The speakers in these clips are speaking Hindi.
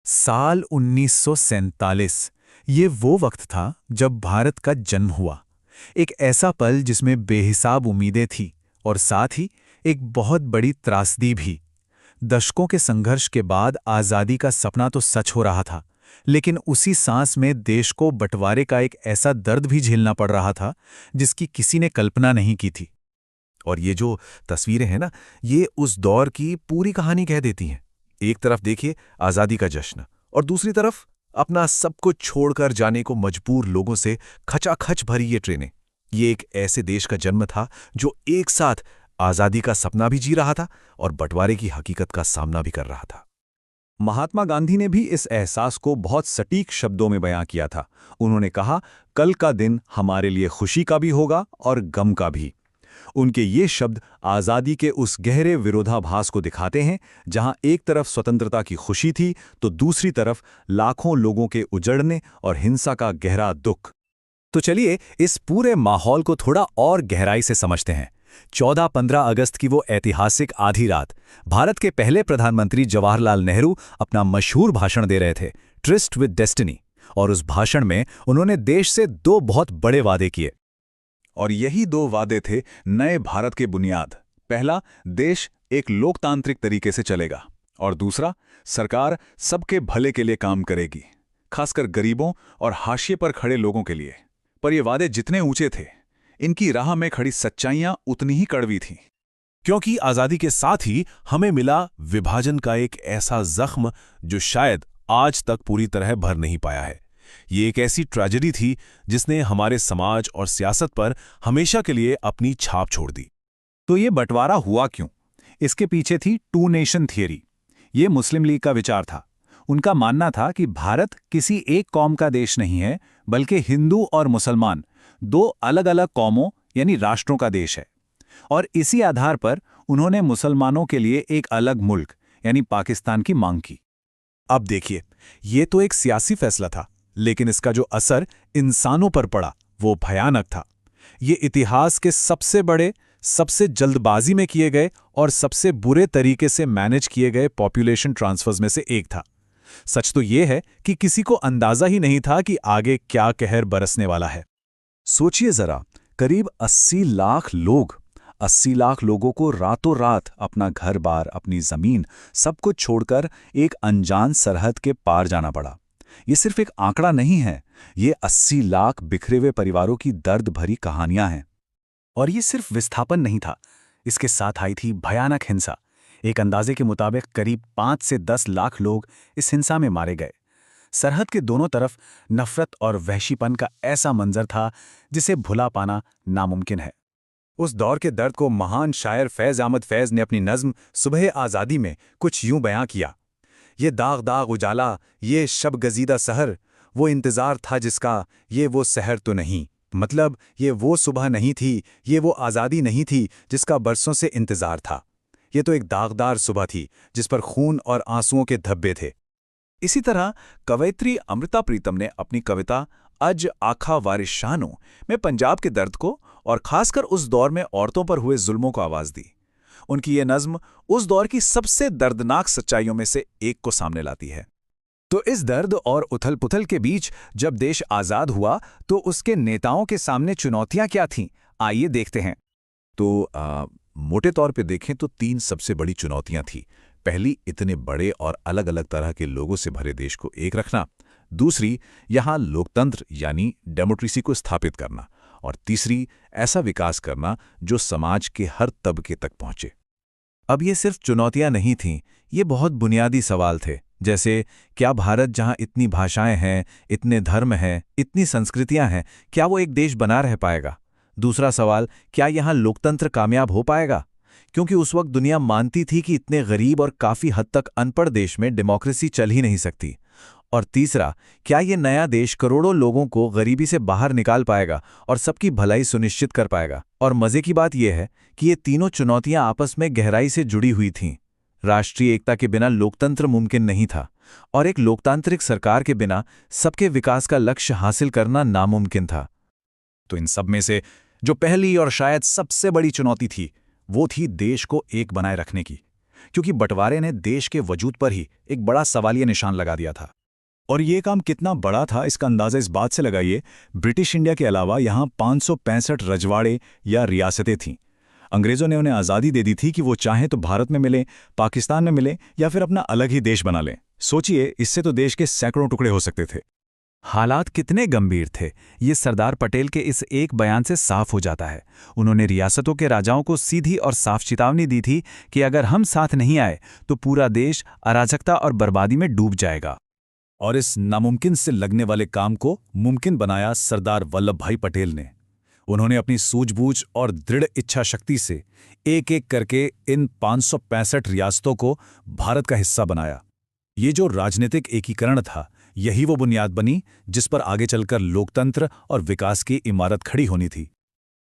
साल 1947 ये वो वक्त था जब भारत का जन्म हुआ। एक ऐसा पल जिसमें बेहिसाब उम्मीदें थी और साथ ही एक बहुत बड़ी त्रासदी भी। दशकों के संघर्ष के बाद आज़ादी का सपना तो सच हो रहा था, लेकिन उसी सांस में देश को बंटवारे का एक ऐसा दर्द भी झेलना पड़ रहा था जिसकी किसी ने कल्पना नहीं की थी। और ये जो तस्वीरें हैं ना, ये उस दौर की पूरी कहानी कह देती हैं। एक तरफ देखिए आज़ादी का जश्न, और दूसरी तरफ अपना सब कुछ छोड़कर जाने को मजबूर लोगों से खचाखच भरी ये ट्रेनें। ये एक ऐसे देश का जन्म था जो एक साथ आज़ादी का सपना भी जी रहा था और बंटवारे की हकीकत का सामना भी कर रहा था। महात्मा गांधी ने भी इस एहसास को बहुत सटीक शब्दों में बयां किया था। उन्होंने कहा, कल का दिन हमारे लिए खुशी का भी होगा और गम का भी। उनके ये शब्द आज़ादी के उस गहरे विरोधाभास को दिखाते हैं, जहां एक तरफ स्वतंत्रता की खुशी थी तो दूसरी तरफ लाखों लोगों के उजड़ने और हिंसा का गहरा दुख। तो चलिए इस पूरे माहौल को थोड़ा और गहराई से समझते हैं। 14-15 अगस्त की वो ऐतिहासिक आधी रात, भारत के पहले प्रधानमंत्री जवाहरलाल नेहरू अपना मशहूर भाषण दे रहे थे, ट्रिस्ट विद डेस्टिनी। और उस भाषण में उन्होंने देश से दो बहुत बड़े वादे किए। और यही दो वादे थे नए भारत के बुनियाद। पहला, देश एक लोकतांत्रिक तरीके से चलेगा, और दूसरा, सरकार सबके भले के लिए काम करेगी, खासकर गरीबों और हाशिए पर खड़े लोगों के लिए। पर ये वादे जितने ऊंचे थे, इनकी राह में खड़ी सच्चाइयां उतनी ही कड़वी थीं। क्योंकि आज़ादी के साथ ही हमें मिला विभाजन का एक ऐसा जख्म जो शायद आज तक पूरी तरह भर नहीं पाया है। ये एक ऐसी ट्रेजेडी थी जिसने हमारे समाज और सियासत पर हमेशा के लिए अपनी छाप छोड़ दी। तो ये बंटवारा हुआ क्यों? इसके पीछे थी टू नेशन थियरी। ये मुस्लिम लीग का विचार था। उनका मानना था कि भारत किसी एक कौम का देश नहीं है, बल्कि हिंदू और मुसलमान दो अलग अलग कौमों यानी राष्ट्रों का देश है। और इसी आधार पर उन्होंने मुसलमानों के लिए एक अलग मुल्क यानी पाकिस्तान की मांग की। अब देखिए, ये तो एक सियासी फैसला था, लेकिन इसका जो असर इंसानों पर पड़ा वो भयानक था। ये इतिहास के सबसे बड़े, सबसे जल्दबाजी में किए गए और सबसे बुरे तरीके से मैनेज किए गए पॉपुलेशन ट्रांसफर्स में से एक था। सच तो ये है कि किसी को अंदाजा ही नहीं था कि आगे क्या कहर बरसने वाला है। सोचिए जरा, करीब 80 लाख लोग, 80 लाख लोगों को रातों रात अपना घर बार, अपनी जमीन, सब कुछ छोड़कर एक अनजान सरहद के पार जाना पड़ा। ये सिर्फ एक आंकड़ा नहीं है, ये 80 लाख बिखरे हुए परिवारों की दर्द भरी कहानियां हैं। और ये सिर्फ विस्थापन नहीं था, इसके साथ आई थी भयानक हिंसा। एक अंदाजे के मुताबिक करीब 5 से 10 लाख लोग इस हिंसा में मारे गए। सरहद के दोनों तरफ नफरत और वहशीपन का ऐसा मंजर था जिसे भुला पाना नामुमकिन है। उस दौर के दर्द को महान शायर फैज़ अहमद फैज़ ने अपनी नज़्म सुबह आज़ादी में कुछ यूं बयां किया। ये दाग दाग उजाला, ये शब गजीदा सहर, वो इंतज़ार था जिसका, ये वो सहर तो नहीं। मतलब ये वो सुबह नहीं थी, ये वो आज़ादी नहीं थी जिसका बरसों से इंतज़ार था। ये तो एक दागदार सुबह थी जिस पर खून और आंसुओं के धब्बे थे। इसी तरह कवयित्री अमृता प्रीतम ने अपनी कविता अज आखा वारिस शानो में पंजाब के दर्द को और खासकर उस दौर में औरतों पर हुए जुल्मों को आवाज दी। उनकी ये नज्म उस दौर की सबसे दर्दनाक सच्चाइयों में से एक को सामने लाती है। तो इस दर्द और उथल-पुथल के बीच जब देश आजाद हुआ तो उसके नेताओं के सामने चुनौतियां क्या थीं? आइए देखते हैं। तो मोटे तौर पे देखें तो 3 सबसे बड़ी चुनौतियां थी। पहली, इतने बड़े और अलग अलग तरह के लोगों से भरे देश को एक रखना। दूसरी, यहाँ लोकतंत्र यानी डेमोक्रेसी को स्थापित करना। और तीसरी, ऐसा विकास करना जो समाज के हर तबके तक पहुंचे। अब ये सिर्फ चुनौतियां नहीं थीं, ये बहुत बुनियादी सवाल थे। जैसे, क्या भारत जहां इतनी भाषाएं हैं, इतने धर्म हैं, इतनी संस्कृतियां हैं, क्या वो एक देश बना रह पाएगा? दूसरा सवाल, क्या यहाँ लोकतंत्र कामयाब हो पाएगा? क्योंकि उस वक्त दुनिया मानती थी कि इतने गरीब और काफ़ी हद तक अनपढ़ देश में डेमोक्रेसी चल ही नहीं सकती। और तीसरा, क्या ये नया देश करोड़ों लोगों को गरीबी से बाहर निकाल पाएगा और सबकी भलाई सुनिश्चित कर पाएगा? और मज़े की बात यह है कि ये तीनों चुनौतियां आपस में गहराई से जुड़ी हुई थीं। राष्ट्रीय एकता के बिना लोकतंत्र मुमकिन नहीं था, और एक लोकतांत्रिक सरकार के बिना सबके विकास का लक्ष्य हासिल करना नामुमकिन था। तो इन सब में से जो पहली और शायद सबसे बड़ी चुनौती थी, वो थी देश को एक बनाए रखने की। क्योंकि बंटवारे ने देश के वजूद पर ही एक बड़ा सवालिया निशान लगा दिया था। और ये काम कितना बड़ा था इसका अंदाज़ा इस बात से लगाइए, ब्रिटिश इंडिया के अलावा यहाँ 565 रजवाड़े या रियासतें थीं। अंग्रेज़ों ने उन्हें आज़ादी दे दी थी कि वो चाहें तो भारत में मिलें, पाकिस्तान में मिलें या फिर अपना अलग ही देश बना लें। सोचिए, इससे तो देश के सैकड़ों टुकड़े हो सकते थे। हालात कितने गंभीर थे, ये सरदार पटेल के इस एक बयान से साफ हो जाता है। उन्होंने रियासतों के राजाओं को सीधी और साफ चेतावनी दी थी कि अगर हम साथ नहीं आए तो पूरा देश अराजकता और बर्बादी में डूब जाएगा। और इस नामुमकिन से लगने वाले काम को मुमकिन बनाया सरदार वल्लभ भाई पटेल ने। उन्होंने अपनी सूझबूझ और दृढ़ इच्छा शक्ति से एक एक करके इन 565 रियासतों को भारत का हिस्सा बनाया। ये जो राजनीतिक एकीकरण था, यही वो बुनियाद बनी जिस पर आगे चलकर लोकतंत्र और विकास की इमारत खड़ी होनी थी।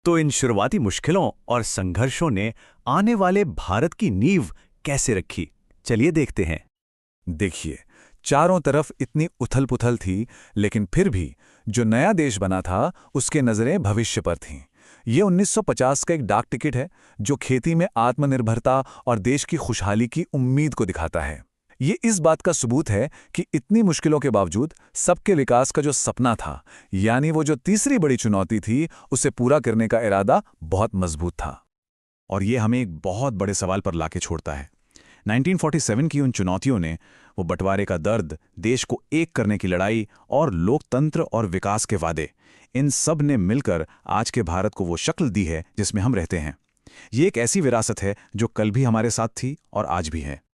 तो इन शुरुआती मुश्किलों और संघर्षों ने आने वाले भारत की नींव कैसे रखी, चलिए देखते हैं। देखिए, चारों तरफ इतनी उथल-पुथल थी, लेकिन फिर भी जो नया देश बना था उसके नज़रें भविष्य पर थीं। ये 1950 का एक डाक टिकट है जो खेती में आत्मनिर्भरता और देश की खुशहाली की उम्मीद को दिखाता है। ये इस बात का सबूत है कि इतनी मुश्किलों के बावजूद सबके विकास का जो सपना था, यानी वो जो तीसरी बड़ी चुनौती थी, उसे पूरा करने का इरादा बहुत मजबूत था। और ये हमें एक बहुत बड़े सवाल पर लाके छोड़ता है। 1947 की उन चुनौतियों ने, वो बंटवारे का दर्द, देश को एक करने की लड़ाई और लोकतंत्र और विकास के वादे, इन सब ने मिलकर आज के भारत को वो शक्ल दी है जिसमें हम रहते हैं। ये एक ऐसी विरासत है जो कल भी हमारे साथ थी और आज भी है।